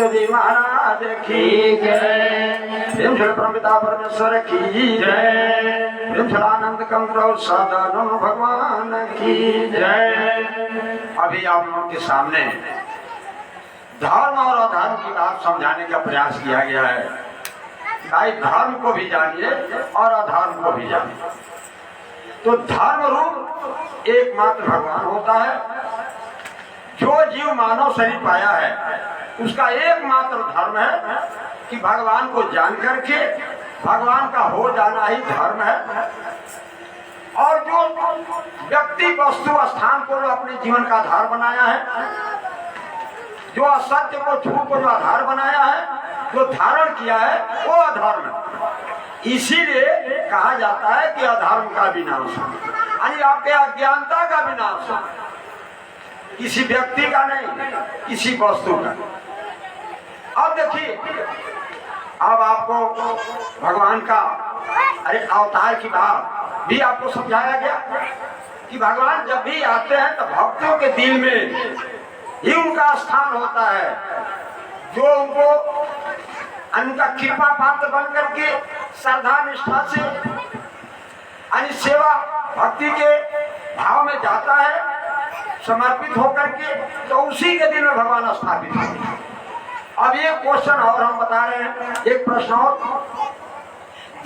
जी महाराज की जय। प्रेम से परमपिता परमेश्वर की जय। प्रेम से आनंद कंद्र सदानंद भगवान की जय। अभी आप लोगों के सामने धर्म और अधर्म की बात समझाने का प्रयास किया गया है। भाई धर्म को भी जानिए और अधर्म को भी जानिए। तो धर्म रूप एकमात्र भगवान होता है। जो जीव मानव शरीर पाया है उसका एकमात्र धर्म है कि भगवान को जान करके भगवान का हो जाना ही धर्म है। और जो व्यक्ति वस्तु स्थान को जो अपने जीवन का आधार बनाया है, जो असत्य को झूठ को जो आधार बनाया है, जो धारण किया है, वो अधर्म है। इसीलिए कहा जाता है कि अधर्म का विनाश, यानी आपके अज्ञानता का विनाश, किसी व्यक्ति का नहीं, किसी वस्तु का। अब देखिए, अब आपको भगवान का अरे अवतार की बात भी आपको समझाया गया कि भगवान जब भी आते हैं तो भक्तों के दिल में ही उनका स्थान होता है। जो उनको उनका कृपा पात्र बन करके श्रद्धा निष्ठा से यानी सेवा भक्ति के भाव में जाता है, समर्पित होकर के, तो उसी के दिल में भगवान स्थापित होते हैं। अब ये क्वेश्चन और हम बता रहे हैं, एक प्रश्न और,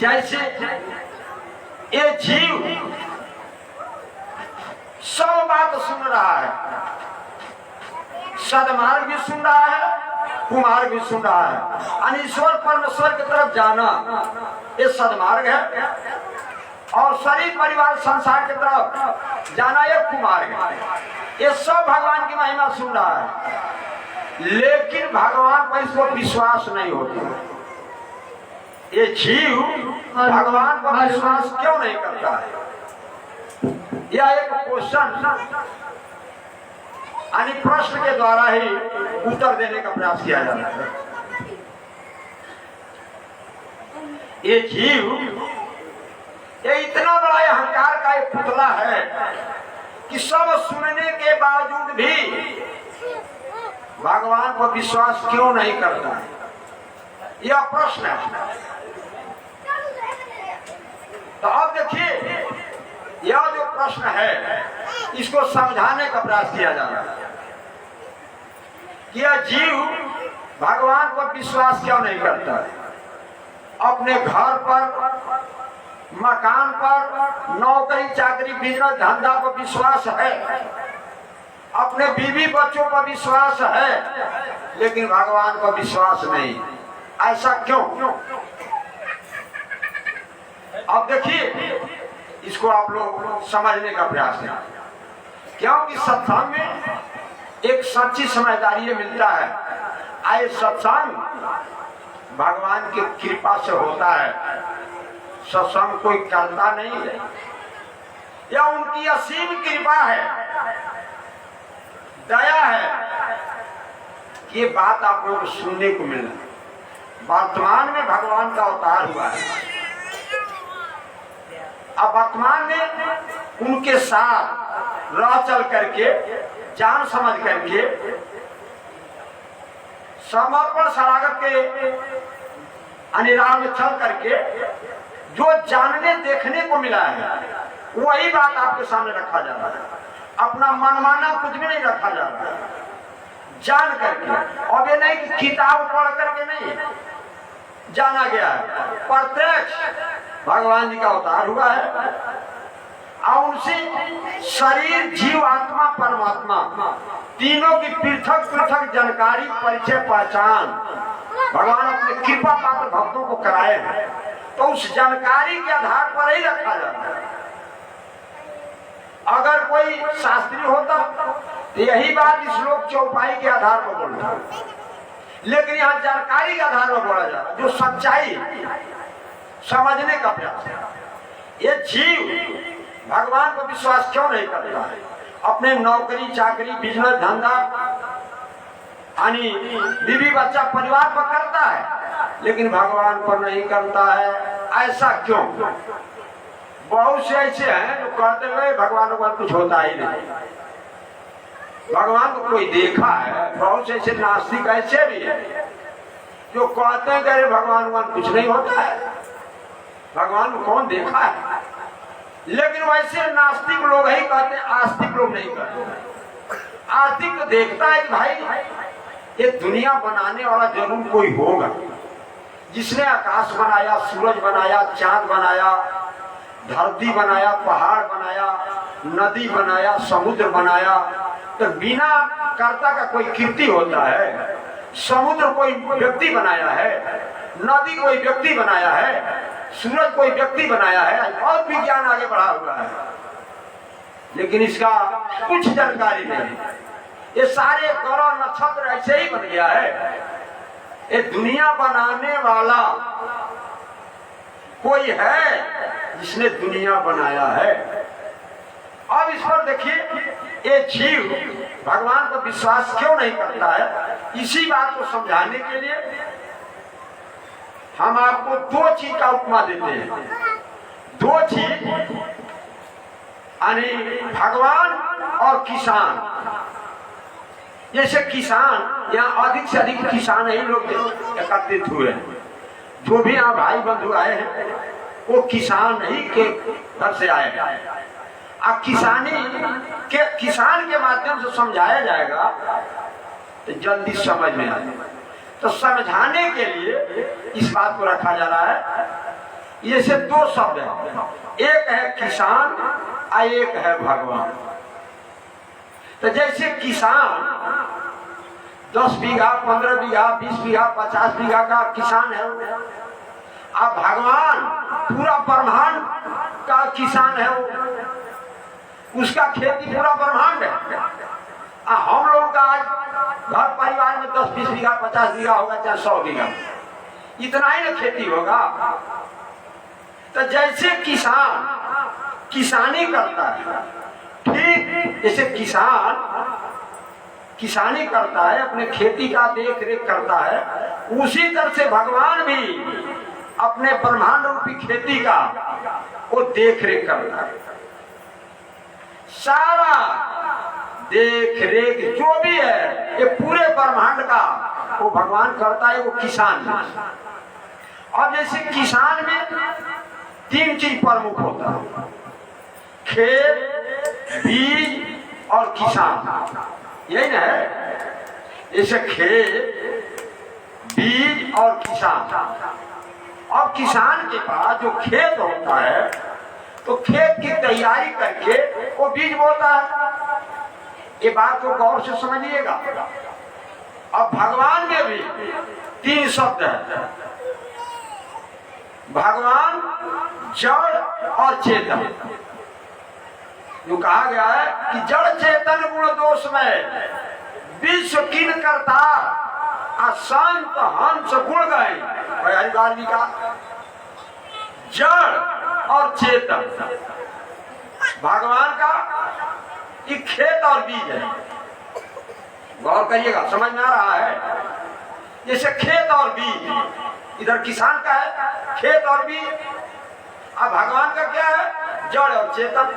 जैसे ये जीव सब बात सुन रहा है, सदमार्ग भी सुन रहा है, कुमार्ग भी सुन रहा है। ईश्वर परमेश्वर की तरफ जाना ये सदमार्ग है, और शरीर परिवार संसार की तरफ जाना ये कुमार्ग है। ये सब भगवान की महिमा सुन रहा है, लेकिन भगवान पर इसको विश्वास नहीं होता। ये जीव भगवान पर विश्वास क्यों नहीं करता है? यह एक क्वेश्चन यानी प्रश्न के द्वारा ही उत्तर देने का प्रयास किया जाता है। ये जीव ये इतना बड़ा अहंकार का एक पुतला है कि सब सुनने के बावजूद भी भगवान पर विश्वास क्यों नहीं करता है, यह प्रश्न है। तो अब देखिए, यह जो प्रश्न है इसको समझाने का प्रयास किया जा रहा है कि यह जीव भगवान पर विश्वास क्यों नहीं करता है। अपने घर पर, मकान पर, नौकरी चाकरी बिजनेस धंधा पर विश्वास है, अपने बीवी बच्चों पर विश्वास है, लेकिन भगवान पर विश्वास नहीं। ऐसा क्यों? अब देखिए, इसको आप लोग समझने का प्रयास करें, क्योंकि सत्संग में एक सच्ची समझदारी मिलता है। आए सत्संग भगवान की कृपा से होता है, सत्संग कोई करता नहीं है, या उनकी असीम कृपा है, दया है। ये बात आप लोगों को सुनने को मिल रहा है। वर्तमान में भगवान का अवतार हुआ है, अब वर्तमान में उनके साथ रह चल करके, जान समझ करके, समर्पण शरागत के अनिराम में चल करके जो जानने देखने को मिला है, वही बात आपके सामने रखा जा रहा है। अपना मनमाना कुछ भी नहीं रखा जा रहा है, जान करके। अब ये नहीं कि किताब पढ़ करके नहीं जाना गया है, प्रत्यक्ष भगवान जी का अवतार हुआ है, और उनसे शरीर, जीव, आत्मा, परमात्मा तीनों की पृथक पृथक जानकारी, परिचय, पहचान भगवान अपने कृपा पात्र भक्तों को कराए हैं। तो उस जानकारी के आधार पर ही रखा जाता है। अगर कोई शास्त्री होता तो यही बात इस लोक चौपाई के आधार पर बोलता, लेकिन यहाँ जानकारी के आधार पर बोला जा रहा है, जो सच्चाई समझने का प्रयास है। ये जीव भगवान को विश्वास क्यों नहीं करता है? अपने नौकरी चाकरी, बिजनेस, धंधा, यानी बीवी बच्चा, परिवार पर करता है, लेकिन भगवान पर नहीं करता है। ऐसा क्यों? बहुत से ऐसे हैं जो कहते हुए भगवान को कुछ होता ही नहीं, भगवान को कोई देखा है। बहुत से ऐसे नास्तिक ऐसे भी है जो कहते हैं कि भगवान को कुछ नहीं होता है, भगवान को कौन देखा है। लेकिन वैसे नास्तिक लोग ही कहते हैं, आस्तिक लोग नहीं कहते। आस्तिक तो देखता है कि भाई ये दुनिया बनाने वाला जरूर कोई होगा, जिसने आकाश बनाया, सूरज बनाया, चांद बनाया, धरती बनाया, पहाड़ बनाया, नदी बनाया, समुद्र बनाया। तो बिना कर्ता का कोई कीर्ति होता है? समुद्र कोई व्यक्ति बनाया है, नदी कोई व्यक्ति बनाया है, सूरज कोई व्यक्ति बनाया है, बहुत विज्ञान आगे बढ़ा हुआ है, लेकिन इसका कुछ जानकारी नहीं। ये सारे ग्रह नक्षत्र ऐसे ही बन गया है। ये दुनिया बनाने वाला कोई है जिसने दुनिया बनाया है। अब इस पर देखिए, ये जीव भगवान को विश्वास क्यों नहीं करता है? इसी बात को समझाने के लिए हम आपको दो चीज का उपमा देते हैं। दो चीज, यानी भगवान और किसान। जैसे किसान, यहाँ अधिक से अधिक किसान ही लोग एकत्रित हुए हैं। जो भी यहाँ भाई बंधु आए हैं वो किसान ही के घर से आए हैं। अब किसान के माध्यम से समझाया जाएगा तो जल्दी समझ में आएगा। तो समझाने के लिए इस बात को रखा जा रहा है। ये से दो शब्द है, एक है किसान और एक है भगवान। तो जैसे किसान 10 बीघा, 15 बीघा, 20 बीघा, 50 बीघा का किसान है, अब भगवान पूरा ब्रह्मांड का किसान है, उसका खेती पूरा ब्रह्मांड है। हम लोग का आज घर परिवार में 10-20 बीघा, 50 बीघा होगा, चाहे 100 बीघा, इतना ही ना खेती होगा। तो जैसे किसान किसानी करता है, ठीक जैसे किसान किसानी करता है, अपने खेती का देख रेख करता है, उसी तरह से भगवान भी अपने ब्रह्मांड रूपी खेती का वो देख रेख करता है। सारा देख रेख जो भी है ये पूरे ब्रह्मांड का वो भगवान करता है, वो किसान है। और जैसे किसान में 3 चीज प्रमुख होता है, खेत, बीज और किसान, यही ना है। जैसे खेत, बीज और किसान। अब किसान के पास जो खेत होता है तो खेत की तैयारी करके वो बीज बोता है। ये बात को गौर से समझिएगा। अब भगवान में भी 3 शब्द है, भगवान जड़ और चेतन, जो कहा गया है कि जड़ चेतन गुण दोष में विश्व किन करता असंत हंस गुण गए। हरिदास जी का जड़ और चेतन भगवान का ये खेत और बीज है। गौर करिएगा, समझ में आ रहा है? जैसे खेत और बीज, इधर किसान का है खेत और बीज, अब भगवान का क्या है? जड़ और चेतन।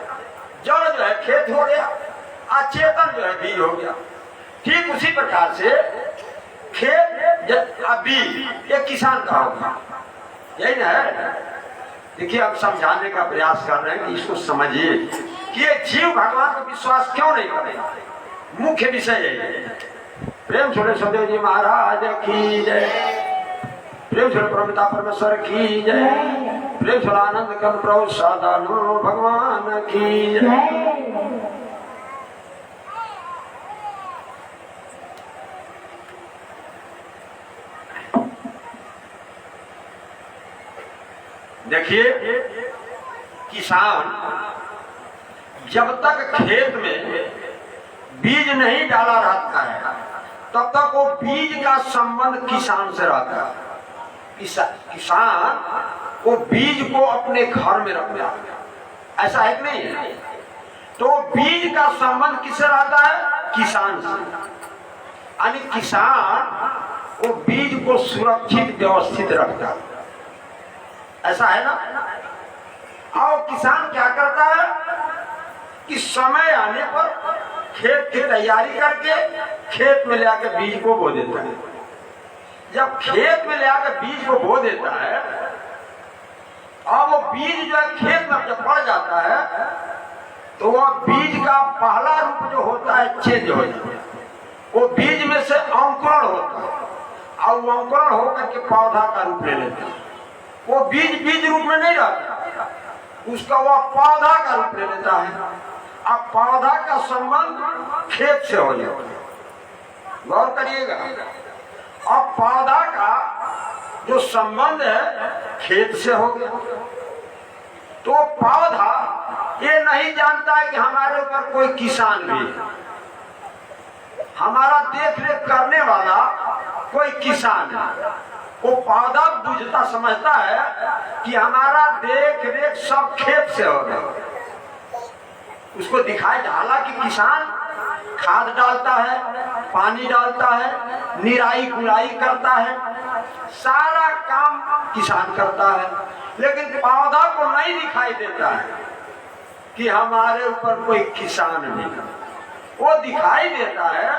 जड़ जो है खेत हो गया और चेतन जो है बीज हो गया। ठीक उसी प्रकार से खेत और बीज ये किसान का होगा, यही ना है। देखिए अब समझाने का प्रयास कर रहे हैं कि इसको समझिए कि ये जीव भगवान को विश्वास क्यों नहीं करेगा। मुख्य विषय है। प्रेम छोड़े सदैव जी महाराज की जय, प्रेम छोड़े परमपिता परमेश्वर की जय, प्रेम छोड़े आनंद कंद प्रभु सदानंद भगवान की जय। देखिए किसान जब तक खेत में बीज नहीं डाला रहता है तब तक वो बीज का संबंध किसान से रहता है। किसान वो बीज को अपने घर में रखता है, ऐसा है कि नहीं है? तो बीज का संबंध किससे रहता है? किसान से। यानी किसान वो बीज को सुरक्षित व्यवस्थित रखता है, ऐसा है ना? और किसान क्या करता है कि समय आने पर खेत की तैयारी करके खेत में ले आकर बीज को बो देता है। जब खेत में ले आकर बीज को बो देता है और वो बीज जो है खेत में जब पड़ जाता है तो वह बीज का पहला रूप जो होता है चेंज हो जाता है। वो बीज में से अंकुरण होता है और वो अंकुरण होकर के पौधा का रूप ले लेता है। वो बीज बीज रूप में नहीं रहता, उसका वह पौधा का रूप ले लेता है। अब पौधा का संबंध खेत से हो जाता है। गौर करिएगा, अब पौधा का जो संबंध है खेत से हो गया। तो पौधा ये नहीं जानता है कि हमारे ऊपर कोई किसान भी है, हमारा देख रेख करने वाला कोई किसान है। वो पौधा बुझता समझता है कि हमारा देख रेख सब खेत से हो रहा है। उसको दिखाई डाला कि किसान खाद डालता है, पानी डालता है, निराई गुड़ाई करता है, सारा काम किसान करता है। लेकिन पौधा को नहीं दिखाई देता है कि हमारे ऊपर कोई किसान नहीं है। वो दिखाई देता है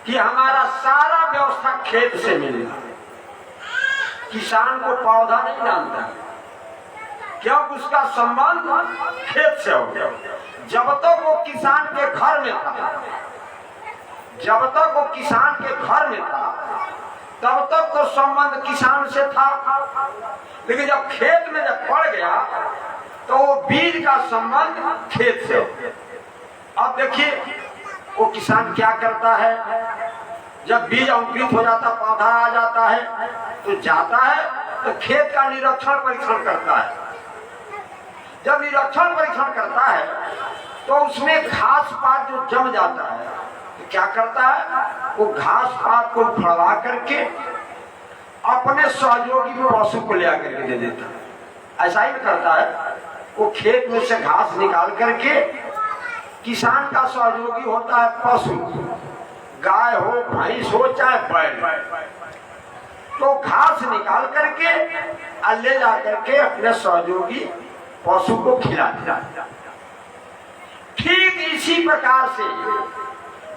कि हमारा सारा व्यवस्था खेत से मिलेगा। किसान को पौधा नहीं जानता क्योंकि उसका संबंध खेत से हो गया। जब तक वो किसान के घर में था, जब तक वो किसान के घर में था तब तक तो संबंध किसान से था। लेकिन जब खेत में जब पड़ गया तो वो बीज का संबंध खेत से हो गया। अब देखिए वो किसान क्या करता है, जब बीज अंकुरित हो जाता, पौधा आ जाता है तो जाता है तो खेत का निरीक्षण परीक्षण करता है। जब निरीक्षण परीक्षण करता है तो उसमें घास पात जो जम जाता है तो क्या करता है, वो घास पात को फड़वा करके अपने सहयोगी पशु को ले आकर के दे देता है। ऐसा ही करता है, वो खेत में से घास निकाल करके, किसान का सहयोगी होता है पशु, गाय हो भैंस हो चाहे बैल, तो घास निकाल करके ले जा करके अपने सहयोगी पशु को खिलाता। ठीक इसी प्रकार से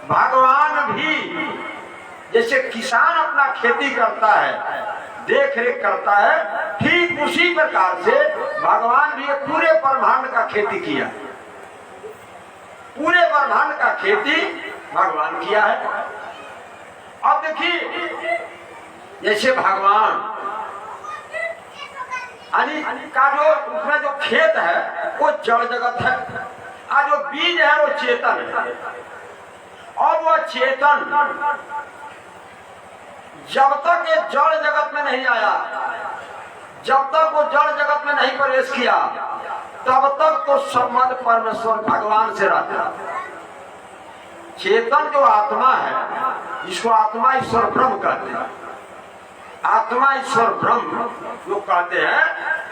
भगवान भी जैसे किसान अपना खेती करता है, देख रेख करता है, ठीक उसी प्रकार से भगवान भी पूरे ब्रह्मांड का खेती किया। पूरे ब्रह्मांड का खेती भगवान किया है। अब देखिए जैसे भगवान का जो उसमें जो खेत है वो जड़ जगत है, और जो बीज है वो चेतन है। और वो चेतन जब तक ये जड़ जगत में नहीं आया जब तक वो जड़ जगत में नहीं प्रवेश किया तब तक तो संबंध परमेश्वर भगवान से रहता है। चेतन जो आत्मा है, इसको आत्मा ईश्वर ब्रह्म कहते हैं। आत्मा ईश्वर ब्रह्म जो कहते हैं,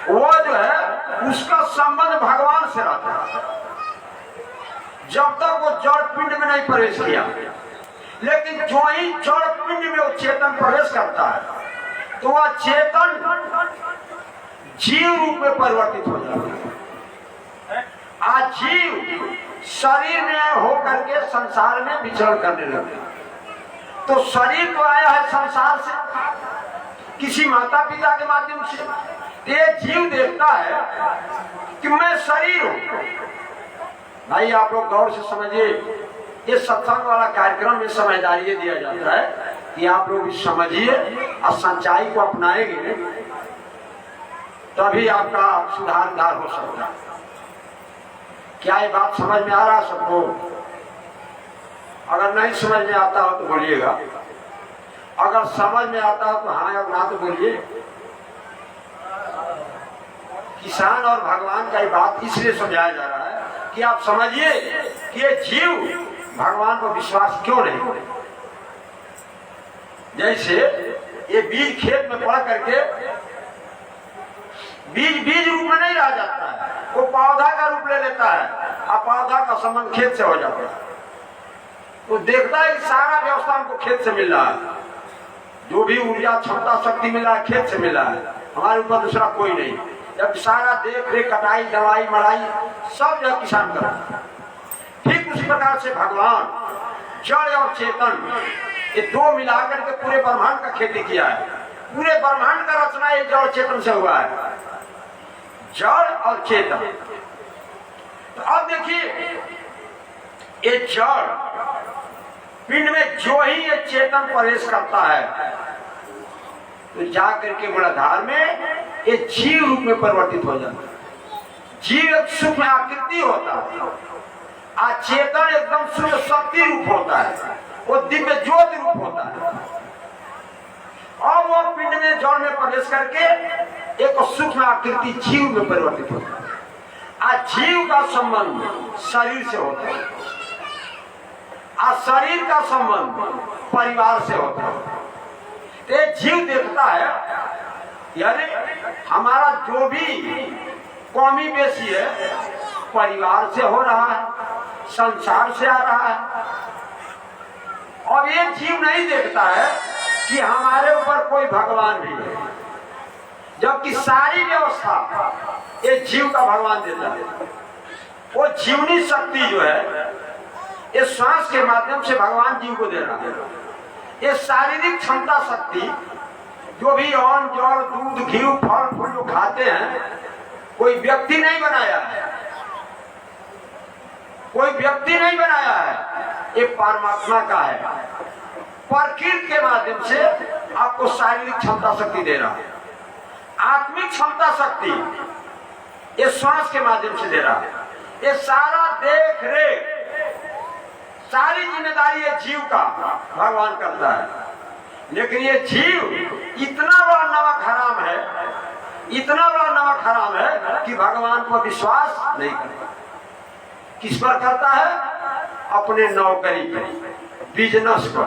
वो जो है उसका संबंध भगवान से रहता है जब तक वो जड़ पिंड में नहीं प्रवेश किया। लेकिन जो ही जड़ पिंड में वो चेतन प्रवेश करता है तो वह चेतन जीव रूप में परिवर्तित हो जाता है। आज जीव शरीर में होकर के संसार में विचरण करने लगे। तो शरीर तो आया है संसार से, किसी माता पिता के माध्यम से। ये जीव देखता है कि मैं शरीर हूं। भाई आप लोग गौर से समझिए, ये सत्संग वाला कार्यक्रम में समझदारी दिया जाता है कि आप लोग इस समझिए और सच्चाई को अपनाएंगे तभी आपका सुधार हो सकता है। क्या ये बात समझ में आ रहा है सबको? अगर नहीं समझ में आता हो तो बोलिएगा, अगर समझ में आता हो तो हाँ और ना तो बोलिए। किसान और भगवान का ये बात इसलिए समझाया जा रहा है कि आप समझिए कि ये जीव भगवान को विश्वास क्यों नहीं करे। जैसे ये बीज खेत में पड़ करके बीज रूप में नहीं रह जाता है, वो पौधा का रूप ले लेता है और पौधा का संबंध खेत से हो जाता है। वो देखता है कि सारा व्यवस्था हमको खेत से मिल रहा है, जो भी ऊर्जा क्षमता शक्ति मिल रहा है खेत से मिल रहा है, हमारे ऊपर दूसरा कोई नहीं। जब सारा देख रेख कटाई दवाई मड़ाई सब जो किसान करता है। ठीक उसी प्रकार से भगवान जड़ और चेतन ये दो मिलाकर के पूरे ब्रह्मांड का खेती किया है। पूरे ब्रह्मांड का रचना ये जड़ चेतन से हुआ है, जड़ और चेतन। तो अब देखिए ये जड़ पिंड में जो ही ये चेतन प्रवेश करता है तो जाकर के मूलाधार में ये जीव रूप में परिवर्तित हो जाता है। जीव एक सूक्ष्म आकृति होता है और चेतन एकदम सूक्ष्म शक्ति रूप होता है, वो दिव्य ज्योति रूप होता है। और वो पिंड में जड़ में प्रवेश करके एक सूक्ष्म आकृति जीव में परिवर्तित होता है। और जीव का संबंध शरीर से होता है और शरीर का संबंध परिवार से होता है। ये जीव देखता है यानी हमारा जो भी कौमी बेसी है परिवार से हो रहा है, संसार से आ रहा है। और ये जीव नहीं देखता है कि हमारे ऊपर कोई भगवान भी है, जबकि सारी व्यवस्था ये जीव का भगवान देता है। वो जीवनी शक्ति जो है ये श्वास के माध्यम से भगवान जीव को दे रहा है। ये शारीरिक क्षमता शक्ति जो भी अन्न जल दूध घी फल फूल जो खाते हैं कोई व्यक्ति नहीं बनाया है, कोई व्यक्ति नहीं बनाया है, ये परमात्मा का है। प्रकृति के माध्यम से आपको शारीरिक क्षमता शक्ति दे रहा है, आत्मिक क्षमता शक्ति ये श्वास के माध्यम से दे रहा है। ये सारा देख रेख सारी जिम्मेदारी ये जीव का भगवान करता है। लेकिन ये जीव इतना बड़ा नमक हराम है, इतना बड़ा नमक हराम है कि भगवान को विश्वास नहीं करता। किस पर करता है? अपने नौकरी पर, बिजनेस पर,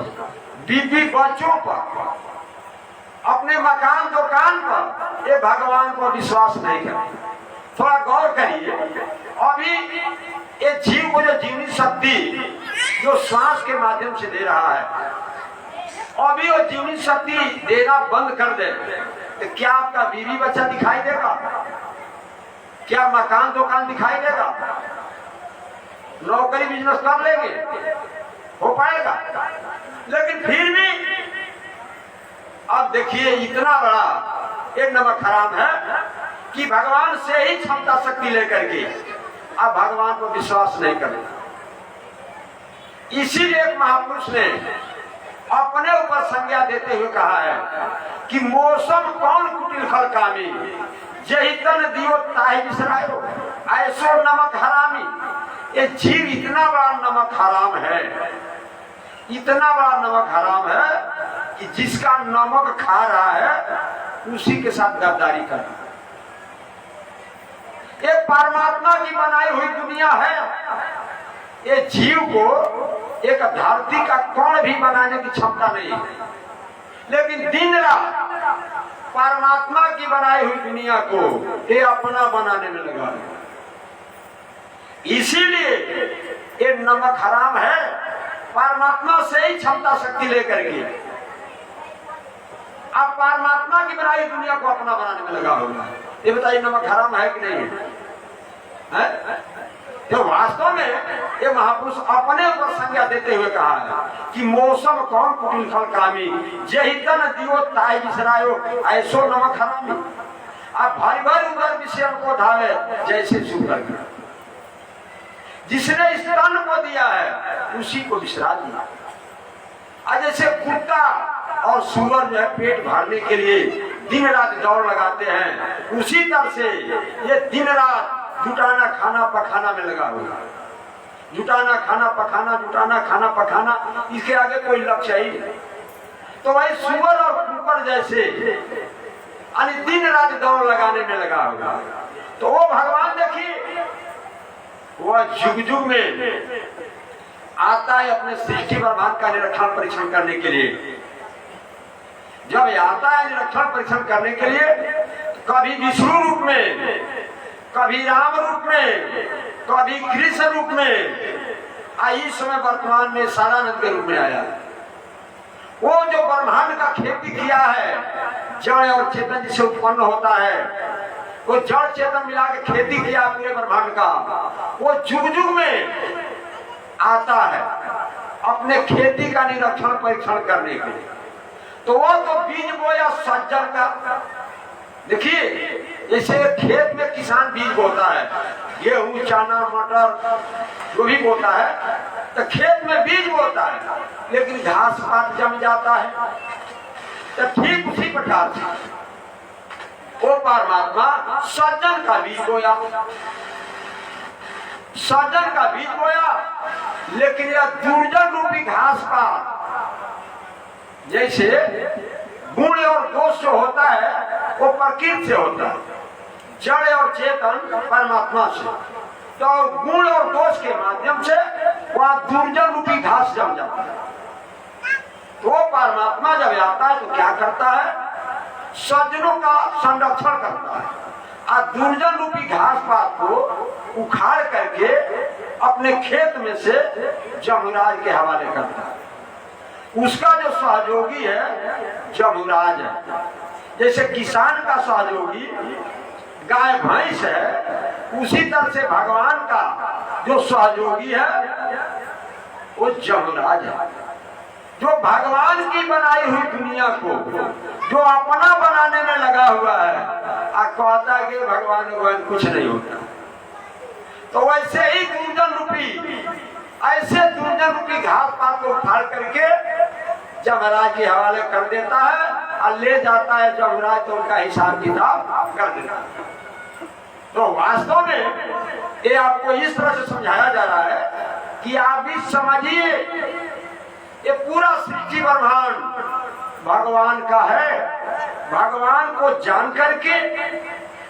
बीवी बच्चों पर, अपने मकान दुकान पर ये भगवान को विश्वास नहीं करता। थोड़ा गौर करिए, अभी ये जीव को जो जीवनी शक्ति जो श्वास के माध्यम से दे रहा है, अभी वो जीवनी शक्ति देना बंद कर दे तो क्या आपका बीवी बच्चा दिखाई देगा? क्या मकान दुकान दिखाई देगा? नौकरी बिजनेस कर लेंगे, हो पाएगा? लेकिन फिर भी अब देखिए इतना बड़ा एक नमक हराम है कि भगवान से ही क्षमता शक्ति लेकर के अब भगवान को विश्वास नहीं करेगा। इसीलिए एक महापुरुष ने अपने ऊपर संज्ञा देते हुए कहा है कि मौसम कौन कुटिल फल कामी, जही तन दियो ताहि बिसरायो, ऐसो नमक हरामी। ये जीव इतना बड़ा नमक हराम है, इतना बड़ा नमक हराम है कि जिसका नमक खा रहा है उसी के साथ गद्दारी करना। ये परमात्मा की बनाई हुई दुनिया है। ये जीव को एक धरती का कण भी बनाने की क्षमता नहीं है, लेकिन दिन रात परमात्मा की बनाई हुई दुनिया को ये अपना बनाने में लगा है। इसीलिए ये नमक हराम है, परमात्मा से ही क्षमता शक्ति लेकर के अब परमात्मा की बनाई दुनिया को अपना बनाने में लगा होगा। ये बताइए नमक हराम है कि नहीं है? तो वास्तव में ये महापुरुष अपने ऊपर संज्ञा देते हुए कहा है कि मौसम कौन कुटिल फल कामी, जही तन दियो ताई बिसरायो, ऐसो नमक हरामी। अब भारी भारी उधर विषय को धावे जैसे सुकर, जिसने स्तन को दिया है उसी को बिसरा दिया। जैसे कुत्ता और सूअर जो है पेट भरने के लिए दिन रात दौड़ लगाते हैं, उसी तरह से ये दिन रात जुटाना खाना पखाना में लगा हुआ। जुटाना खाना पखाना, जुटाना खाना पखाना, इसके आगे कोई लक्ष्य ही नहीं। तो भाई सूअर और कुकर जैसे दिन रात दौड़ लगाने में लगा हुआ। तो वो भगवान देखिए वह जुग जुग में आता है अपने सृष्टि ब्रह्मांड का निरीक्षण परीक्षण करने के लिए। जब आता है निरीक्षण परीक्षण करने के लिए, कभी विष्णु रूप में, कभी राम रूप में, कभी कृष्ण रूप में, इस समय वर्तमान में सारानंद के रूप में आया। वो जो ब्रह्मांड का खेती किया है, जड़ और चेतन जिसे उत्पन्न होता है, वो जड़ चेतन मिला के खेती किया पूरे ब्रह्मांड का, वो जुग जुग में आता है अपने खेती का निरीक्षण परीक्षण करने के लिए। तो वो तो बीज बोया सज्जन का, देखिए जैसे खेत में किसान बीज बोता है, गेहूं चना मटर जो भी बोता है, तो खेत में बीज बोता है, लेकिन घास पात जम जाता है। तो ठीक उसी प्रकार से वो परमात्मा सज्जन का बीज बोया, सज्जन का बीज बोया, लेकिन यह दुर्जन रूपी घास पात जैसे गुण और दोष जो होता है वो प्रकृति से होता है, जड़ और चेतन परमात्मा से। तो गुण और दोष के माध्यम से वह दुर्जन रूपी घास जम जाता है। तो परमात्मा जब आता है तो क्या करता है? सज्जनों का संरक्षण करता है और दुर्जन रूपी घास पात को उखाड़ करके अपने खेत में से जमराज के हवाले करता है। उसका जो सहयोगी है जमराज है। जैसे किसान का सहयोगी गाय भैंस है, उसी तरह से भगवान का जो सहयोगी है वो जमराज है, जो भगवान की बनाई हुई दुनिया को जो अपना बनाने में लगा हुआ है, कहता है कि भगवान को कुछ नहीं होता। तो वैसे ही दुर्जन रूपी, ऐसे दुर्जन रूपी घास पात को उखाड़ करके जमराज के हवाले कर देता है और ले जाता है जमराज, तो उनका हिसाब किताब कर देता है। तो वास्तव में ये आपको इस तरह से समझाया जा रहा है कि आप भी समझिए ये पूरा सृष्टि ब्रह्मांड भगवान का है। भगवान को जान करके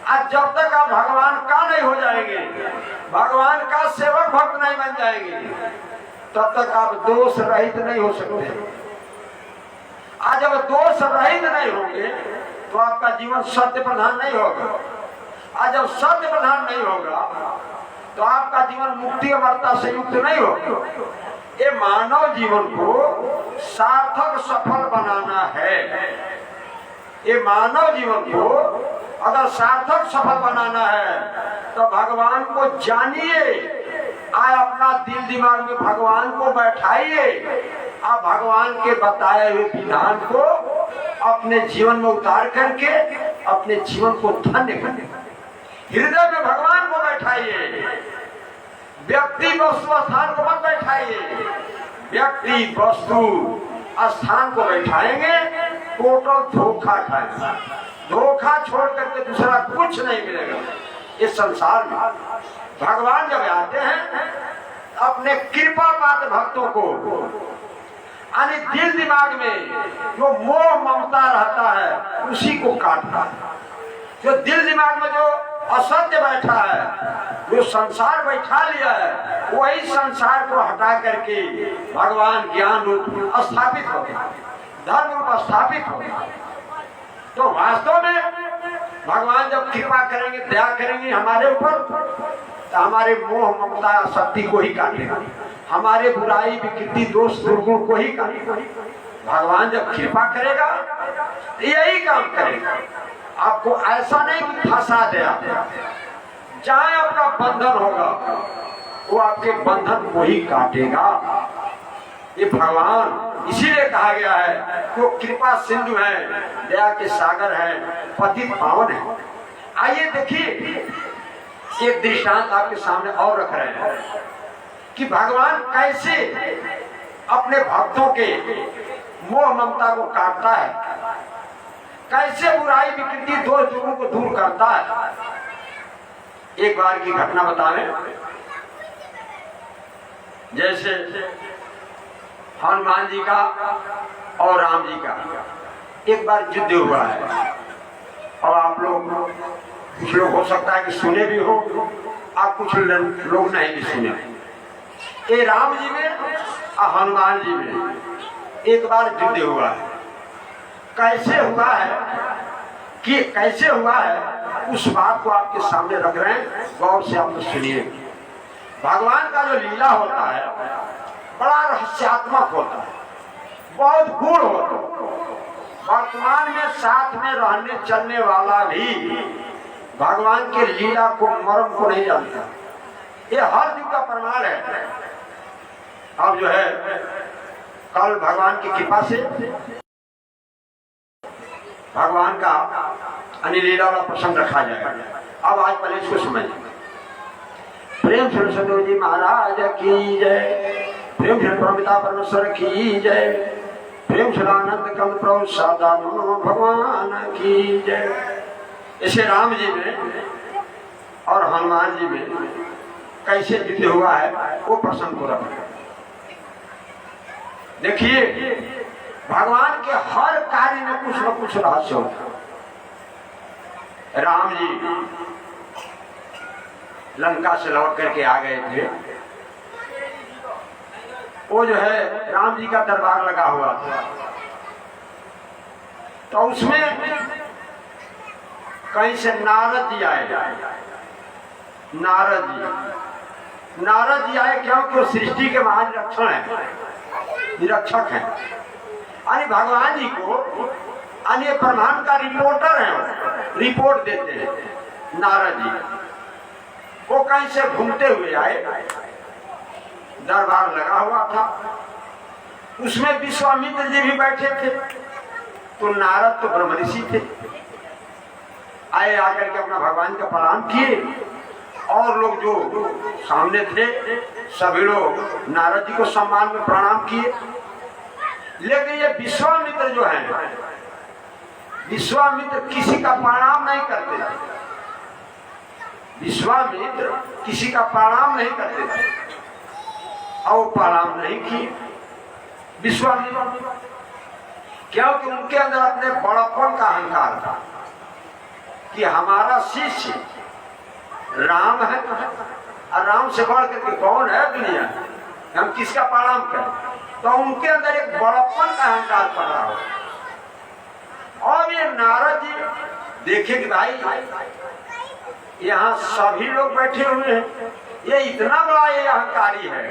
आज जब तक आप भगवान का नहीं हो जाएंगे, भगवान का सेवक भक्त नहीं बन जाएंगे, तब तक आप दोष रहित नहीं हो सकते। आज जब दोष रहित नहीं होंगे तो आपका जीवन सत्य प्रधान नहीं होगा। आज जब सत्य प्रधान नहीं होगा तो आपका जीवन मुक्ति अमरता से युक्त नहीं होगा। ये मानव जीवन को सार्थक सफल बनाना है। ये मानव जीवन को अगर सार्थक सफल बनाना है तो भगवान को जानिए, आए अपना दिल दिमाग में भगवान को बैठाइए, आप भगवान के बताए हुए विधान को अपने जीवन में उतार करके अपने जीवन को धन्य करें। हृदय में भगवान को बैठाइए, व्यक्ति वस्तु स्थान को मत बैठाइए। व्यक्ति वस्तु स्थान को बैठाएंगे टोटल धोखा खाएंगे। धोखा छोड़ करके दूसरा कुछ नहीं मिलेगा इस संसार में। भगवान जब आते हैं अपने कृपा पात्र भक्तों को यानी दिल दिमाग में जो मोह ममता रहता है उसी को काटता है। जो दिल दिमाग में जो असत्य बैठा है, जो संसार बैठा लिया है, वही संसार को हटा करके भगवान ज्ञान रूप स्थापित होता है, धर्म रूप स्थापित होता है। तो वास्तव में भगवान जब कृपा करेंगे, दया करेंगे हमारे ऊपर, तो हमारे मोह ममता शक्ति को ही काटेगा, हमारे बुराई विकृति दोष दुर्गुण को ही काटेगा। भगवान जब कृपा करेगा तो यही काम करेगा। आपको ऐसा नहीं कि फंसा दे, जहां आपका बंधन होगा वो आपके बंधन को ही काटेगा। ये भगवान इसीलिए कहा गया है कि वो कृपा सिंधु है, दया के सागर है, पतित पावन है। आइए देखिए, एक दृष्टांत आपके सामने और रख रहे हैं कि भगवान कैसे अपने भक्तों के मोह ममता को काटता है, कैसे बुराई विकृति दोष दुर्गुण को दूर करता है। एक बार की घटना बतावें। जैसे हनुमान जी का और राम जी का एक बार युद्ध हुआ है, और आप लोग कुछ लोग हो सकता है कि सुने भी हो, आप कुछ लोग नहीं भी सुने। ये राम जी में और हनुमान जी में एक बार युद्ध हुआ है। कैसे हुआ है कि कैसे हुआ है उस बात को आपके सामने रख रहे हैं, गौर से आप सुनिए। भगवान का जो लीला होता है बड़ा रहस्यात्मक होता है, बहुत गूढ़ होता है। वर्तमान में साथ में रहने चलने वाला भी भगवान के लीला को मर्म को नहीं जानता। ये हर युग का प्रमाण है। अब जो है कल भगवान की कृपा से भगवान का लीला वाला प्रसंग रखा जाएगा। अब आज पहले इसको समझिए। प्रेम सरस्वती जी महाराज की जय, प्रेम से परमपिता परमेश्वर की जय, प्रेम से आनंद कंद प्रभु सदानंद भगवान की जय। इसे राम जी में और हनुमान जी में कैसे युद्ध हुआ है वो प्रसंग को रखा। देखिए, भगवान के हर कार्य में कुछ न कुछ रहस्य होता है। राम जी लंका से लौट करके आ गए थे। वो जो है राम जी का दरबार लगा हुआ था, तो उसमें कहीं से नारद जी आए। नारद जी आए क्योंकि वो सृष्टि के महान रक्षण है, निरक्षक है। यानी भगवान जी को अन्य ब्रह्मांड का रिपोर्टर है, रिपोर्ट देते हैं। नारद जी वो कहीं से घूमते हुए आए, दरबार लगा हुआ था, उसमें विश्वामित्र जी भी बैठे थे। तो नारद तो ब्रह्म ऋषि थे, आए आकर के अपना भगवान का प्रणाम किए, और लोग जो सामने थे सभी लोग नारद जी को सम्मान में प्रणाम किए। लेकिन ये विश्वामित्र जो है, विश्वामित्र किसी का प्रणाम नहीं करते थे। विश्वामित्र किसी का प्रणाम नहीं करते थे, और वो प्रणाम नहीं किए विश्वामित्र, क्योंकि उनके अंदर अपने बड़प्पन का अहंकार था कि हमारा शिष्य राम है, और राम से बढ़ करके कौन है दुनिया में, हम किसका प्रणाम करें। तो उनके अंदर एक बड़प्पन का अहंकार पड़ रहा हो। और ये नारद जी देखे कि भाई यहाँ सभी लोग बैठे हुए हैं, ये इतना बड़ा ये अहंकारी है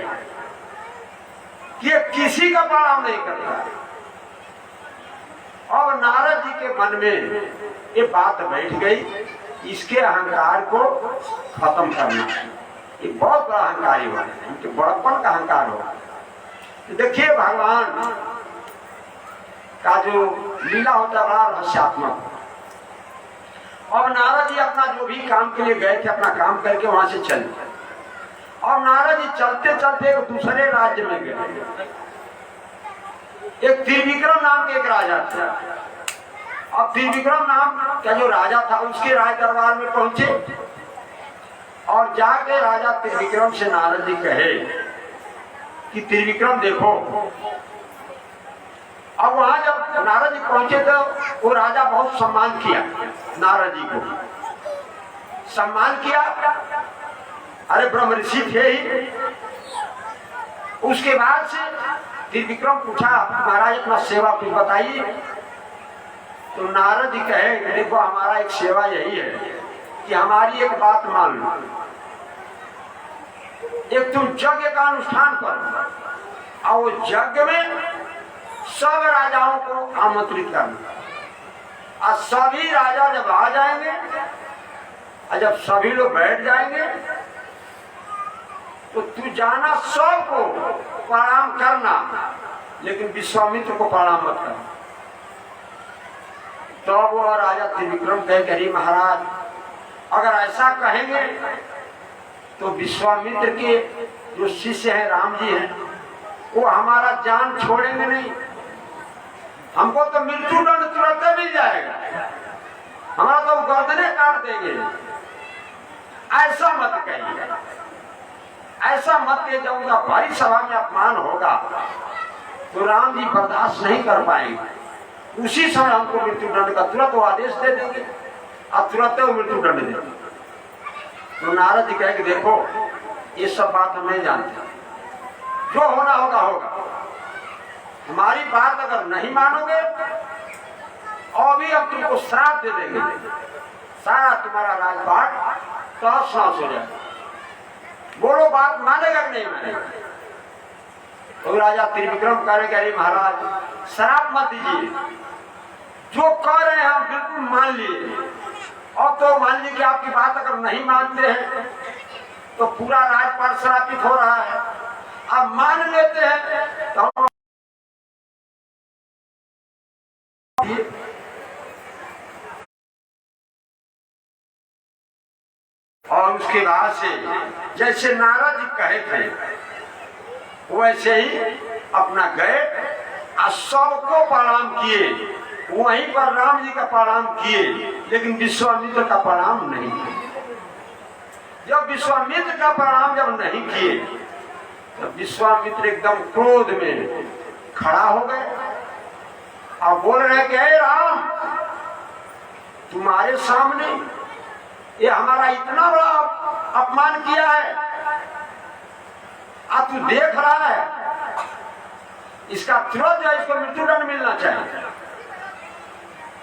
कि ये किसी का प्रणाम नहीं करता। और नारद जी के मन में ये बात बैठ गई, इसके अहंकार को खत्म करना। ये बहुत बड़ा अहंकारी हो, इनके बड़प्पन का अहंकार हो। देखिए, भगवान का जो लीला होता है बड़ा रहस्यात्मक। और नारद जी अपना जो भी काम के लिए गए थे, अपना काम करके वहां से चले। और नारद जी चलते चलते एक दूसरे राज्य में गए। एक त्रिविक्रम नाम के एक राजा था। अब त्रिविक्रम नाम का जो राजा था उसके राज दरबार में पहुंचे, और जाके राजा त्रिविक्रम से नारद जी कहे कि त्रिविक्रम देखो, अब वहां जब नारद जी पहुंचे तो वो राजा बहुत सम्मान किया, नारद जी को सम्मान किया। अरे ब्रह्म ऋषि थे ही। उसके बाद से त्रिविक्रम पूछा महाराज अपना सेवा कुछ बताइए। तो नारद जी कहे देखो हमारा एक सेवा यही है कि हमारी एक बात मान लो, एक तुम यज्ञ का अनुष्ठान करो और वो यज्ञ में सब राजाओं को आमंत्रित करना और सभी राजा जब आ जाएंगे और जब सभी लोग बैठ जाएंगे तो तू जाना सबको प्रणाम करना, लेकिन विश्वामित्र को प्रणाम मत करना। तो वो राजा त्रिविक्रम कहे अरे महाराज अगर ऐसा कहेंगे तो विश्वामित्र के जो शिष्य हैं राम जी हैं वो हमारा जान छोड़ेंगे नहीं, हमको तो मृत्यु दंड तुरंत मिल जाएगा, हमारा तो गर्दने काट देंगे। ऐसा मत कहिए, ऐसा मत कहिए। जब उनका भारी सभा में अपमान होगा तो राम जी बर्दाश्त नहीं कर पाएंगे, उसी समय हमको मृत्यु दंड का तुरंत वो आदेश दे देंगे और तुरंत वो मृत्यु दंड देंगे। तो नारद जी कहे कि देखो ये सब बात हम नहीं जानते, जो होना होगा होगा, हमारी बात अगर नहीं मानोगे और भी हम तुमको श्राप दे देंगे, सारा तुम्हारा राजपाट तहस नहस हो जाएगा। बोलो बात मानेगा कि नहीं मानेगा? तो राजा त्रिविक्रम कह अरे महाराज श्राप मत दीजिए, जो कह रहे हैं हम बिल्कुल मान लिए। और तो मान लीजिए कि आपकी बात अगर नहीं मानते हैं तो पूरा राजपाट श्रापित हो रहा है, अब मान लेते हैं तो और उसके बाद से जैसे नारद जी कहे थे वैसे ही अपना गए और सबको प्रणाम किए। वहीं पर राम जी का प्रणाम किए, लेकिन विश्वामित्र का प्रणाम नहीं किए। जब विश्वामित्र का प्रणाम जब नहीं किए तो विश्वामित्र एकदम क्रोध में खड़ा हो गए और बोल रहे कि हे राम, तुम्हारे सामने ये हमारा इतना बड़ा अपमान किया है और तू देख रहा है, इसका तुरंत जो इसको मृत्यु दंड मिलना चाहिए।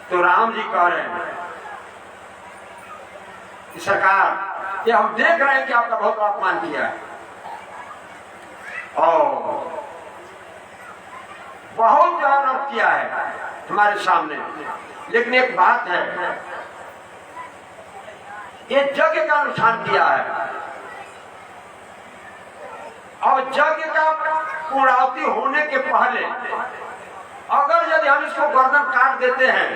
तो राम जी कह रहे हैं कि सरकार ये हम देख रहे हैं कि आपका बहुत बड़ा अपमान किया है और बहुत ज्यादा किया है तुम्हारे सामने, लेकिन एक बात है, ये यज्ञ का अनुष्ठान किया है और यज्ञ का पूर्णाहुति होने के पहले अगर यदि हम इसको गर्दन काट देते हैं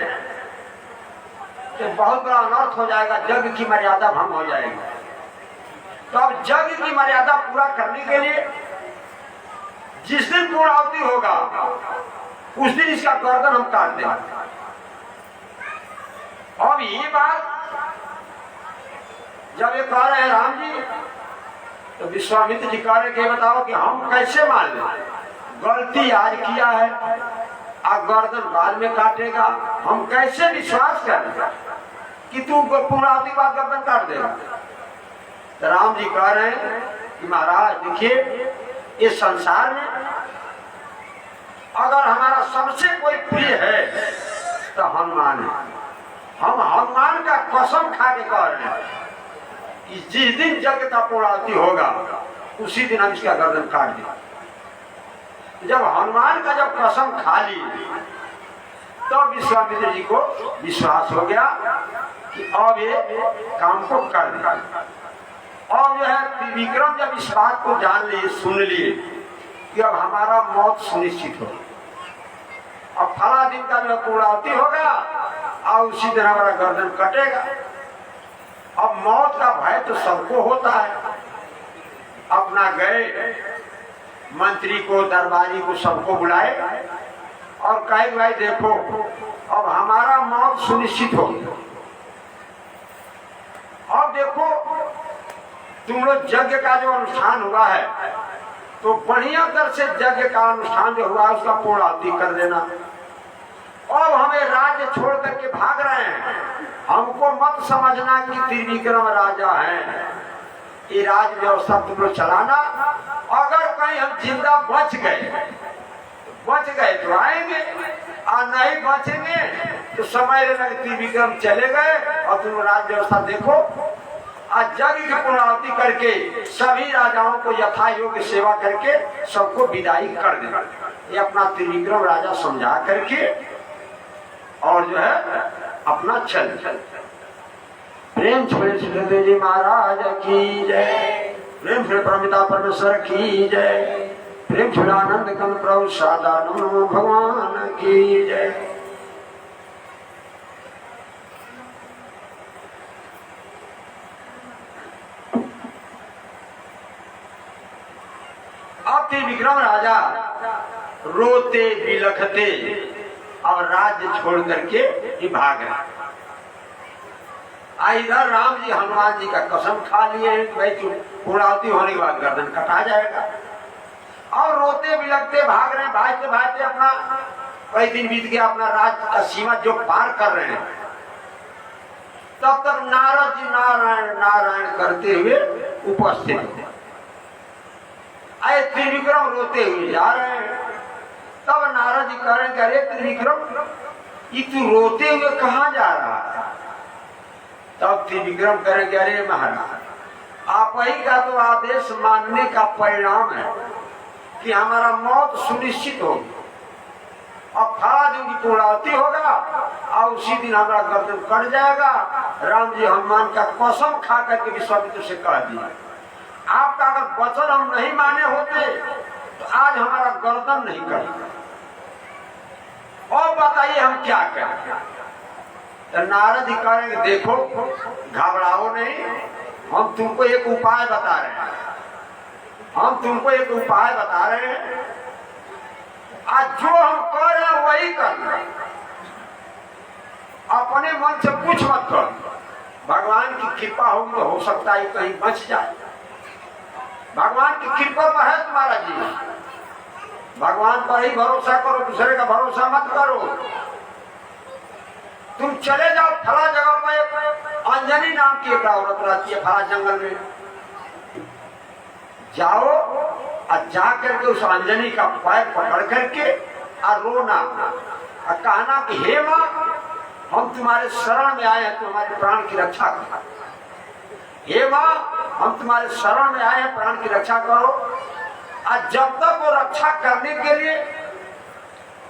तो बहुत बड़ा अनर्थ हो जाएगा, यज्ञ की मर्यादा भंग हो जाएगी। तो अब यज्ञ की मर्यादा पूरा करने के लिए जिस दिन पूर्णाहुति होगा उस दिन इसका गर्दन हम काट देंगे। अब ये बात जब ये कह रहे हैं राम जी तो विश्वामित्र जी कह रहे कि बताओ कि हम कैसे मान लें, गलती आज किया है और गर्दन बाद में काटेगा, हम कैसे विश्वास करें कि तू पूर्णाहुति बाद गर्दन काट देगा। तो राम जी कह रहे हैं कि महाराज देखिए इस संसार में अगर हमारा सबसे कोई प्रिय है तो हनुमान है। हम हनुमान का कसम खा के कह रहे हैं कि जिस दिन यज्ञ का पूर्णाहुति होगा उसी दिन हम इसका गर्दन काट देंगे। जब हनुमान का जब कसम खा ली तो विश्वामित्र जी को विश्वास हो गया कि अब ये काम को कर दिया। और जो है त्रिविक्रम जब इस बात को जान लिए, सुन लिए कि अब हमारा मौत सुनिश्चित हो, अब फला दिन का जो पूर्णाहुति होगा और उसी दिन हमारा गर्दन कटेगा। अब मौत का भय तो सबको होता है। अपना गए मंत्री को, दरबारी को, सबको बुलाए और कहे भाई देखो अब हमारा मौत सुनिश्चित हो, अब देखो तुम लोग यज्ञ का जो अनुष्ठान हुआ है तो बढ़िया तरह से यज्ञ का अनुष्ठान जो हुआ उसका पूर्णाहुति कर देना। और हमें राज्य छोड़ करके भाग रहे हैं, हमको मत समझना कि त्रिविक्रम राजा हैं, ये राज व्यवस्था तुम लोग चलाना। अगर कहीं हम जिंदा बच गए तो आएंगे, और नहीं बचेंगे तो समय रहना कि त्रिविक्रम चले गए और तुम राज व्यवस्था देखो। आज यज्ञ की पूर्णाहुति करके सभी राजाओं को यथा योग्य सेवा करके सबको विदाई कर देना। ये अपना त्रिविक्रम राजा समझा करके और जो है अपना चल प्रेम छोड़े सुखदेव जी महाराज की जय, प्रेम छोड़े परमपिता परमेश्वर की जय, प्रेम छोड़े आनंद कंद प्रभु सदानंद भगवान की जय। अब त्रिविक्रम राजा रोते बिलखते अब राज्य छोड़ करके ही भाग रहे। इधर राम जी हनुमान जी का कसम खा लिए कि भाई पूर्णाहुति होने के बाद गर्दन कटा जाएगा, और रोते बिलखते भाग रहे हैं। भागते भागते अपना कई दिन बीत गया, अपना राज का सीमा जो पार कर रहे हैं, तब तक नारद जी नारायण नारायण करते हुए उपस्थित हुए। आए त्रिविक्रम रोते हुए जा रहे हैं। तब नारद जी कह रहे हैं, अरे त्रिविक्रम ये तू रोते हुए कहाँ जा रहा है? तब त्रिविक्रम करेंगे, अरे महाराज आप ही का तो आदेश मानने का परिणाम है कि हमारा मौत सुनिश्चित होगी। अब फला दिन की पूर्णाहुति होगा और उसी दिन हमारा गर्दन कट जाएगा। राम जी हनुमान का कसम खा करके विश्वामित्र से कह दिया, आपका अगर वचन हम नहीं माने होते तो आज हमारा गर्दन नहीं कटेगा। और बताइए हम क्या करें? तो नारद जी कहेंगे, देखो घबराओ नहीं, हम तुमको एक उपाय बता रहे हैं, हम तुमको एक उपाय बता रहे हैं। आज जो हम कह रहे हैं वही करना, अपने मन से कुछ मत करो। भगवान की कृपा होगी तो हो सकता है कहीं बच जाए। भगवान की कृपा पर है तुम्हारा जीवन, भगवान पर ही भरोसा करो, दूसरे का भरोसा मत करो। तुम चले जाओ फला जगह पर, अंजनी नाम की एक औरत रहती है फला जंगल में, जाओ और जा करके उस अंजनी का पैर पकड़ करके और रोना और कहना कि हे माँ हम तुम्हारे शरण में आए हैं, तुम्हारे प्राण की रक्षा करो। हे माँ हम तुम्हारे शरण में आए हैं, प्राण की रक्षा करो। और जब तक वो रक्षा करने के लिए,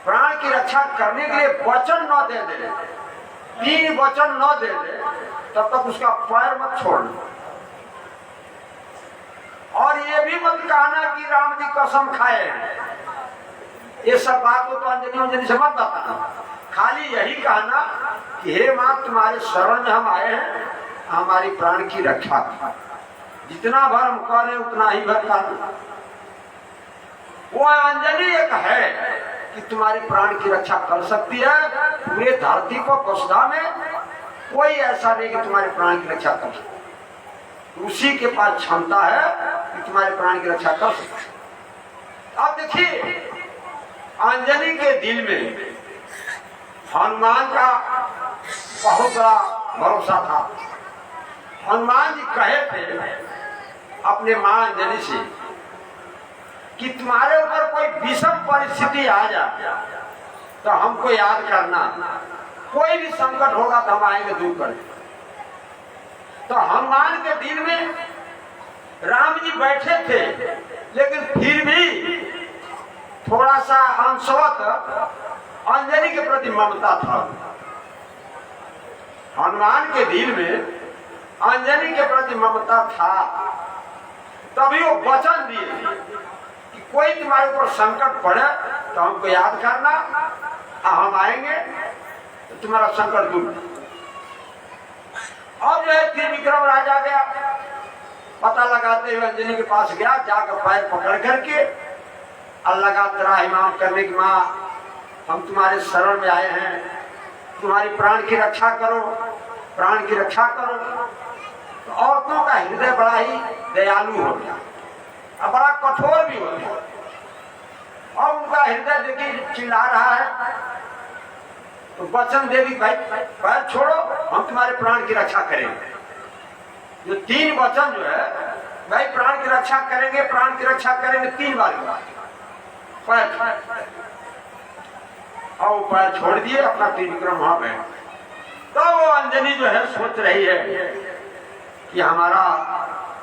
प्राण की रक्षा करने के लिए वचन न दे दे, 3 वचन न दे दे, तब तक उसका पैर मत छोड़ना। और ये भी मत कहना कि राम जी कसम खाए हैं, ये सब बात को तो अंजनी से मत बताना। खाली यही कहना कि हे माँ तुम्हारे शरण में हम आए हैं, हमारी प्राण की रक्षा कर। जितना भर हम करें उतना ही भर करना। वो अंजनी एक है कि तुम्हारी प्राण की रक्षा कर सकती है। पूरे धरती को वसुधा में कोई ऐसा नहीं कि तुम्हारे प्राण की रक्षा कर सकता, उसी के पास क्षमता है कि तुम्हारे प्राण की रक्षा कर सकता। अब देखिए अंजनी के दिल में हनुमान का बहुत बड़ा भरोसा था। हनुमान जी कहे थे अपने मां अंजनी से कि तुम्हारे ऊपर कोई विषम परिस्थिति आ जाए तो हमको याद करना, कोई भी संकट होगा तो हम आएंगे दूर करेंगे। तो हनुमान के दिल में राम जी बैठे थे, लेकिन फिर भी थोड़ा सा अंशवत अंजनी के प्रति ममता था। हनुमान के दिल में अंजनी के प्रति ममता था, तभी वो वचन दिए कि कोई तुम्हारे ऊपर संकट पड़े तो हमको याद करना, हम आएंगे तो तुम्हारा संकट दूर। और जो है त्रिविक्रम राजा गया, पता लगाते हुए अंजनी के पास गया, जाकर पैर पकड़ करके अल्लाह का त्राहिमाम करने की, माँ हम तुम्हारे शरण में आए हैं, तुम्हारी प्राण की रक्षा करो, प्राण की रक्षा करो। तो औरतों का हृदय बड़ा ही दयालु हो गया। और बड़ा कठोर भी होते हैं। और उनका हृदय देखिए चिल्ला रहा है, तो वचन देवी भाई पैर छोड़ो, हम तुम्हारे प्राण की रक्षा करेंगे। जो 3 वचन जो है, भाई प्राण की रक्षा करेंगे, प्राण की रक्षा करेंगे, 3 बार पैर, और पैर छोड़ दिए, अपना त्रिविक्रम वहां पे। तो वो अंजनी जो है सोच रही है कि हमारा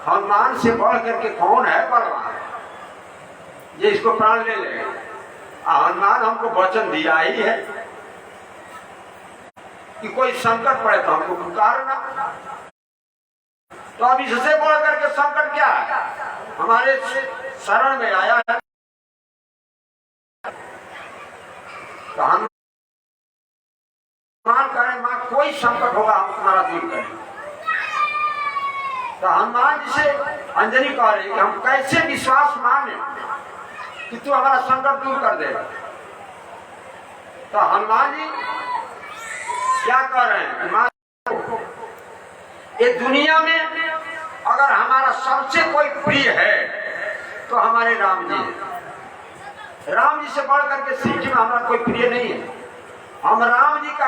हनुमान से बढ़ करके कौन है बलवान, ये इसको प्राण ले ले। हनुमान हमको वचन दिया ही है कि कोई संकट पड़े तो हमको पुकारना। तो अब इससे बढ़ करके संकट क्या है, हमारे शरण में आया है, तो हम करें मां कोई संकट होगा हम तुम्हारा दूर करें। तो हनुमान जी से अंजनी कह रहे कि हम कैसे विश्वास माने कि तू हमारा संकट दूर कर देगा। तो हनुमान जी क्या कह रहे हैं, मां ये दुनिया में अगर हमारा सबसे कोई प्रिय है तो हमारे राम जी है। राम जी से बढ़ करके सिटी में हमारा कोई प्रिय नहीं है। हम राम जी का